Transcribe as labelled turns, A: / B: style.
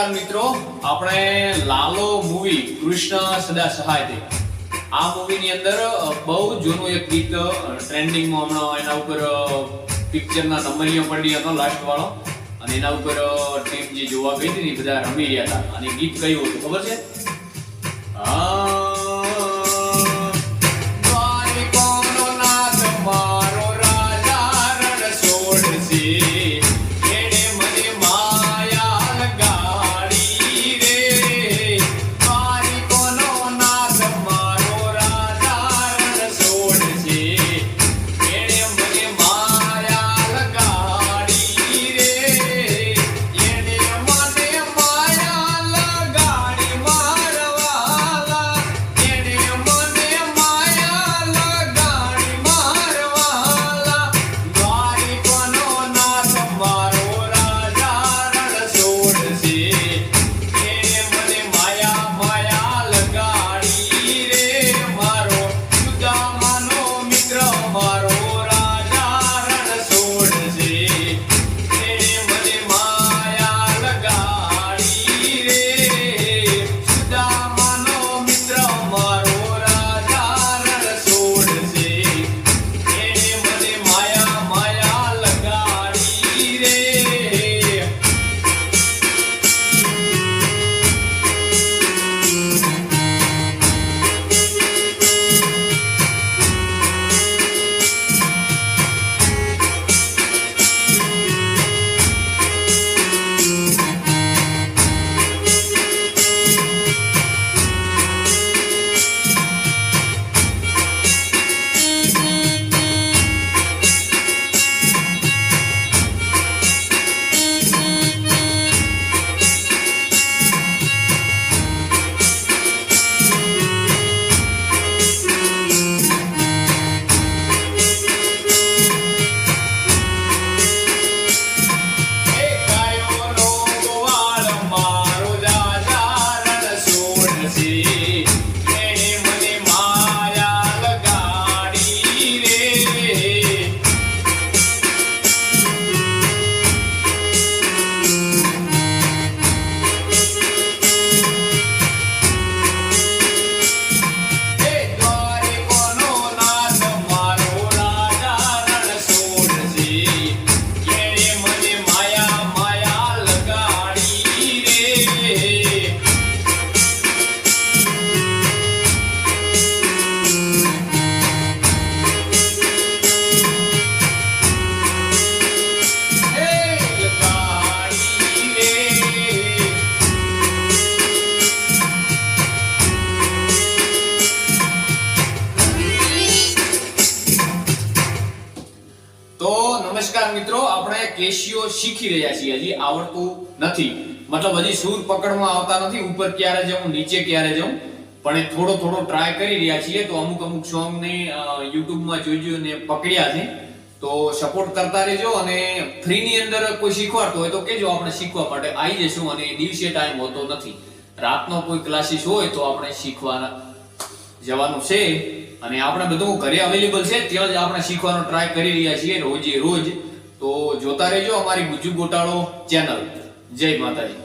A: નમસ્કાર મિત્રો, આપણે લાલો મૂવી કૃષ્ણ સદા સહાય દે આ મૂવીની અંદર બહુ જૂનું એક ગીત ટ્રેન્ડિંગમાં હમણાં એના ઉપર પિક્ચરના નંબરિયો પડી હતો લાસ્ટ વાળો અને એના ઉપર ટીમ જે જોવા ગઈ હતી ને બધા રમી રહ્યા હતા અને ગીત કયું હતું ખબર છે? નમસ્કાર મિત્રો, આપણે કેશિયો શીખી રહ્યા છીએ, હજી આવડતું નથી, મતલબ હજી સૂર પકડમાં આવતા નથી, ઉપર ક્યારે જાઉં નીચે ક્યારે જાઉં, પણ એ થોડો ટ્રાય કરી રહ્યા છીએ. તો અમુક સોંગ ને YouTube માં જોઈને પકડ્યા છે, તો સપોર્ટ કરતા રહેજો અને ફ્રી ની અંદર કોઈ શીખવાડતો હોય તો કેજો, આપણે શીખવા માટે આવી જશું. અને દિવસે ટાઈમ હોતો નથી, રાતનો કોઈ ક્લાસીસ હોય તો આપણે શીખવા જવાનું છે અને આપણે બધું ઘરે અવેલેબલ છે, ત્યાં જ આપણે શીખવાનો ટ્રાય કરી રહ્યા છીએ રોજે રોજ. તો જોતા રહેજો અમારી ગુજ્જુ ગોટાળો ચેનલ. જય માતાજી.